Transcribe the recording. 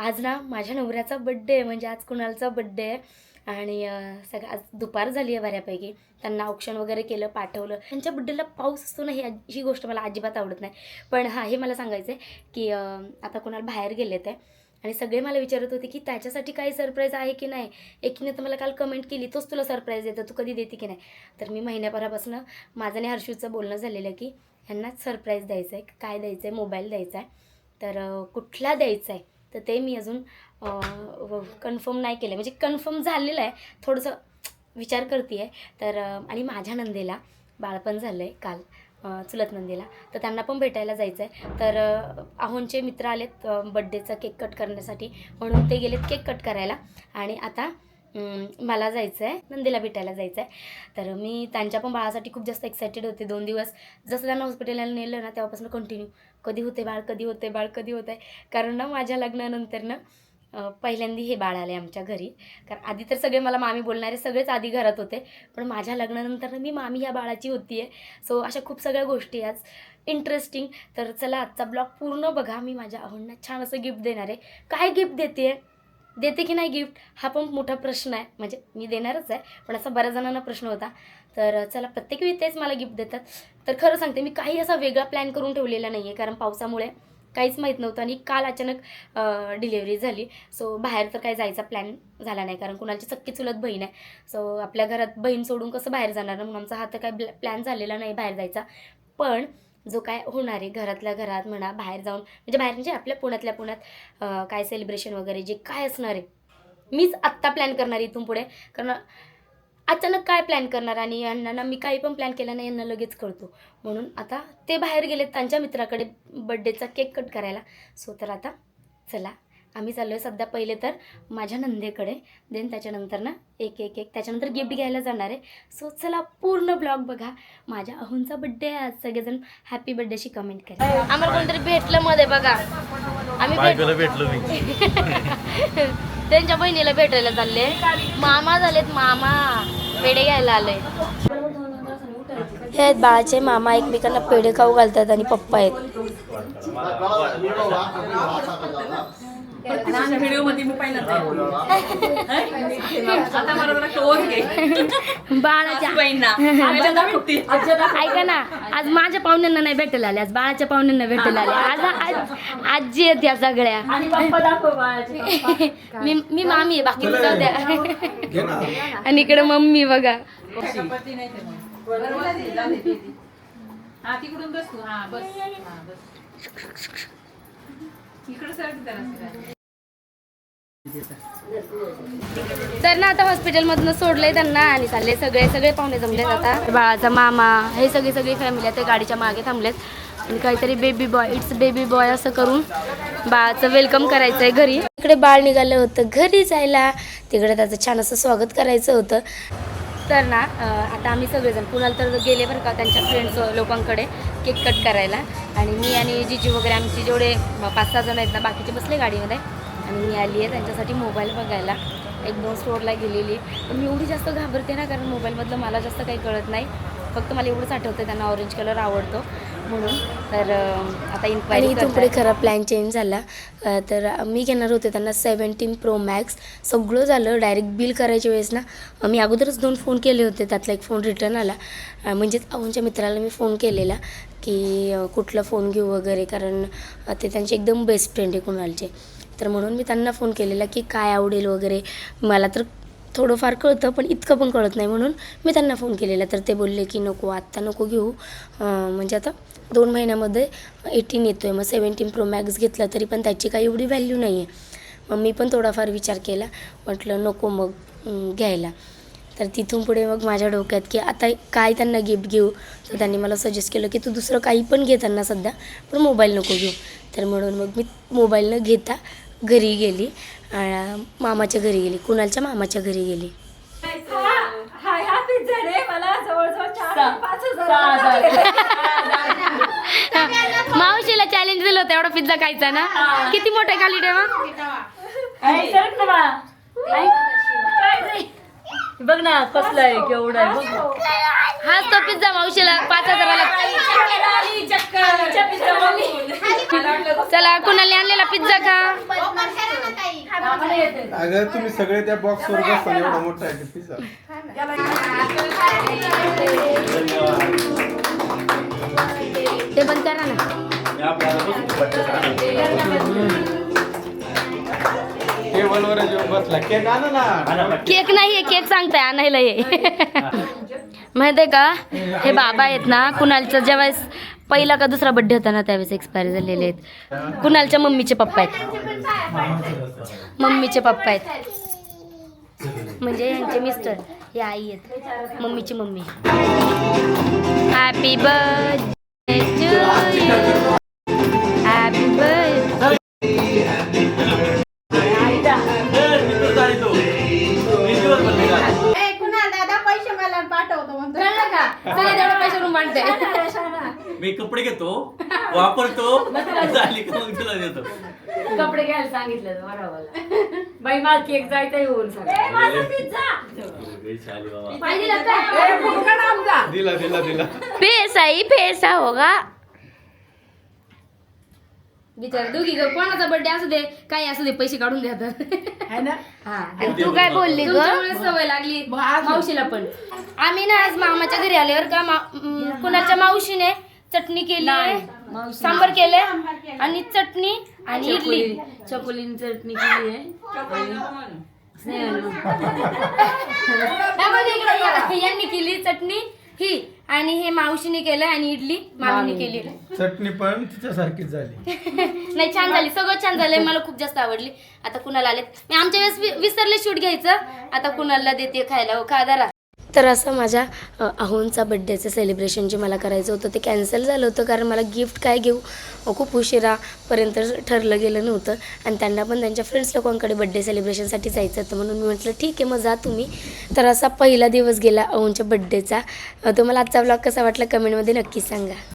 आज ना माझ्या नवऱ्याचा बड्डे आहे, म्हणजे आज कुणालचा बड्डे आहे आणि सगळं आज दुपार झाली आहे बऱ्यापैकी. त्यांना ऑप्शन वगैरे केलं, पाठवलं. त्यांच्या बड्डेला पाऊस असतो ना, ही गोष्ट मला अजिबात आवडत नाही. पण हां, हे मला सांगायचं आहे की आता कुणाल बाहेर गेले ते आणि सगळे मला विचारत होते की त्याच्यासाठी काही सरप्राईज आहे की नाही. एकीने तर मला काल कमेंट केली, तोच तुला सरप्राईज देतो, तू कधी देते की नाही. तर मी महिन्याभरापासून माझं आणि हर्षूचं बोलणं झालेलं की ह्यांनाच सरप्राईज द्यायचं आहे. काय द्यायचं आहे, मोबाईल द्यायचा आहे. तर कुठला द्यायचा आहे तर ते मी अजून कन्फर्म नाही केलं, म्हणजे कन्फर्म झालेलं आहे, थोडंसं विचार करते आहे. तर आणि माझ्या नंदेला बाळपण झालं आहे काल, चुलत नंदेला, तर त्यांना पण भेटायला जायचं आहे. तर आहोंचे मित्र आलेत बड्डेचा केक कट करण्यासाठी, म्हणून ते गेलेत केक कट करायला. आणि आता मला जायचं आहे, नंदेला भेटायला जायचं आहे. तर मी त्यांच्या पण बाळासाठी खूप जास्त एक्सायटेड होते. 2 दिवस जसं त्यांना हॉस्पिटलला नेलं ना, तेव्हापासून कंटिन्यू कधी होते बाळ, कधी होते बाळ, कधी होत आहे. कारण ना माझ्या लग्नानंतर ना पहिल्यांदा हे बाळ आले आमच्या घरी. कारण आधी तर सगळे मला मामी बोलणारे सगळेच आधी घरात होते, पण माझ्या लग्नानंतर मी मामी ह्या बाळाची होती आहे. सो अशा खूप सगळ्या गोष्टी आज इंटरेस्टिंग. तर चला आजचा ब्लॉग पूर्ण बघा. मी माझ्या अहोंना छान असं गिफ्ट देणार आहे. काय गिफ्ट देते की नाही गिफ्ट, हा पण मोठा प्रश्न आहे. म्हणजे मी देणारच आहे, पण असा बऱ्याच जणांना प्रश्न होता. तर चला, प्रत्येक वेळी तेच मला गिफ्ट देतात. तर खरं सांगते, मी काही असा वेगळा प्लॅन करून ठेवलेला नाही आहे, कारण पावसामुळे काहीच माहीत नव्हतं आणि काल अचानक डिलिव्हरी झाली. सो बाहेर तर काही जायचा प्लॅन झाला नाही, कारण कुणाची सख्खी चुलत बहीण आहे. सो आपल्या घरात बहीण सोडून कसं बाहेर जाणार ना, म्हणून आमचा हा तर काही प्लॅन झालेला नाही बाहेर जायचा. पण जो काय होणार आहे घरातल्या घरात म्हणा, बाहेर जाऊन म्हणजे बाहेर म्हणजे आपल्या पुण्यातल्या पुण्यात काय सेलिब्रेशन वगैरे जे काय असणार आहे, मीच आत्ता प्लॅन करणार इथून पुढे. कारण अचानक काय प्लॅन करणार आणि यांना मी काही पण प्लॅन केला नाही, यांना लगेच कळतो. म्हणून आता ते बाहेर गेलेत त्यांच्या मित्राकडे बड्डेचा केक कट करायला. सो तर आता चला, आम्ही चाललो आहे सध्या पहिले तर माझ्या नंदेकडे, देन त्याच्यानंतर ना एक त्याच्यानंतर गिफ्ट घ्यायला जाणार आहे. सो चला, पूर्ण ब्लॉग बघा. माझ्या अहोंचा बड्डे आहे आज. सगळेजण हॅपी बड्डेशी कमेंट करा. आम्हाला कोणतरी भेटलं मध्ये बघा, आम्ही भेटलो मी त्यांच्या बहिणीला भेटायला चालले. मामा झालेत, मामा पेढे घ्यायला आले. हे आहेत बाळाचे मामा, एकमेकांना पेढे खाऊ घालतात आणि पप्पा आहेत. बाळाच्या ऐका ना, आज माझ्या पाहुण्यांना नाही भेटायला आले, आज बाळाच्या पाहुण्यांना भेटायला आले. आज आजी आहेत या सगळ्या. मी मामी आहे, बाकी जाऊ द्या. आणि इकडे मम्मी बघा. तर ना आता हॉस्पिटलमधनं सोडलंय त्यांना आणि चालले सगळे पाहुणे जमलेत. आता बाळाचा मामा, हे सगळी फॅमिली आहे, ते गाडीच्या मागे थांबलेत आणि काहीतरी baby boy, it's baby boy असं करून बाळाचं वेलकम करायचं आहे घरी. इकडे बाळ निघालं होतं घरी जायला, तिकडे त्याचं छान असं स्वागत करायचं होतं. तर ना आता आम्ही सगळेजण कुणाला तर गेले बरं का त्यांच्या फ्रेंड्स लोकांकडे केक कट करायला. आणि मी आणि जीजू वगैरे आमचे जेवढे 5-6 जण आहेत ना, बाकीचे बसले गाडीमध्ये. आणि मी आली आहे त्यांच्यासाठी मोबाईल बघायला. 1-2 स्टोअरला गेलेली, पण मी एवढी जास्त घाबरते ना, कारण मोबाईलमधलं मला जास्त काही कळत नाही. फक्त मला एवढंच आठवतं त्यांना ऑरेंज कलर आवडतो म्हणून. तर आता इन्क्वायरी इथून पुढे खरा प्लॅन चेंज झाला. तर मी घेणार होते त्यांना 17 Pro Max. सगळं झालं, डायरेक्ट बिल करायच्या वेळेस ना मी अगोदरच 2 फोन केले होते, त्यातला एक फोन रिटर्न आला. म्हणजेच अहोंच्या मित्राला मी फोन केलेला की कुठला फोन घेऊ वगैरे, कारण ते त्यांचे एकदम बेस्ट फ्रेंड आहे कुणालचे. तर म्हणून मी त्यांना फोन केलेला की काय आवडेल वगैरे. मला तर थोडंफार कळतं, पण इतकं पण कळत नाही, म्हणून मी त्यांना फोन केलेला. तर ते बोलले की नको, आत्ता नको घेऊ, म्हणजे आता 2 महिन्यामध्ये 18 येतो आहे, मग 17 Pro Max घेतला तरी पण त्याची काही एवढी व्हॅल्यू नाही आहे. मग मी पण थोडाफार विचार केला, म्हटलं नको मग घ्यायला. तर तिथून पुढे मग माझ्या डोक्यात की आता काय त्यांना गिफ्ट घेऊ. तर त्यांनी मला सजेस्ट केलं की तू दुसरं काही पण घे त्यांना सध्या, पण मोबाईल नको घेऊ. तर म्हणून मग मी मोबाईल न घेता घरी गेली, मामाच्या घरी गेली, कुणालच्या मामाच्या घरी गेली. मावशीला चॅलेंज दिलं होतं एवढा पिझ्झा खायचा ना. किती मोठा खाली ठेवा बघ ना, कसला आहे केवढा आहे. हाच तो पिझ्झा मावशीला 5,000ला. चला, कुणाला आणलेला पिझ्झा खा. आम्हाला येते. अगं तुम्ही सगळे त्या बॉक्स वर बसता एवढा मोठा आहे पिझ्झा. ते बंद करा ना. टेबलवर जेवण बसला केक आणा ना. केक नाहीये, केक सांगताय आणायला ये. माहितीये का हे बाबा आहेत ना, कुणालचा ज्यावेळेस पहिला का दुसरा बर्थडे होता ना त्यावेळेस एक्सपायर झालेले आहेत. कुणालच्या मम्मीचे पप्पा आहेत. मम्मीचे पप्पा आहेत म्हणजे यांचे मिस्टर, हे आई आहेत, मम्मीची मम्मी. Happy birthday to you, happy birthday. मी कपडे घेतो वापरतो झाली का मग तुला देतो. कपडे घ्यायला सांगितलं बरोबर. बाई मला केक जायचा येऊन दिला दिला दिला. पैसा ही पैसा होगा. बिचार दोघी कोणाचा बर्थडे असू दे काही असू दे पैसे काढून देतात. आणि तू काय बोलली ग? सवय लागली मावशीला पण. आम्ही ना आज मामाच्या घरी आल्यावर का कुणाच्या मावशीने चटणी केली, सांबर केले आणि चटणी आणि इडली. चकोलीने चटणी केली आहे. यांनी केली चटणी ही आणि हे मावशीने केलं आणि इडली मामीने केली. चटणी पण तिच्यासारखीच झाली. नाही छान झाली, सगळं छान झालंय. मला खूप जास्त आवडली. आता कुणाला आलेत मी आमच्या वेळेस विसरले शूट घ्यायचं, आता कुणाला देते खायला. खा जरा. तर असं माझ्या अहोंचा बड्डेचं सेलिब्रेशन जे मला करायचं होतं ते कॅन्सल झालं होतं, कारण मला गिफ्ट काय घेऊ खूप उशिरापर्यंत ठरलं गेलं नव्हतं आणि त्यांना पण त्यांच्या फ्रेंड्स लोकांकडे बड्डे सेलिब्रेशनसाठी जायचं होतं. म्हणून मी म्हटलं ठीक आहे मग जा तुम्ही. तर असा पहिला दिवस गेला अहोंच्या बड्डेचा. तुम्हाला आजचा व्लॉग कसा वाटला कमेंटमध्ये नक्की सांगा.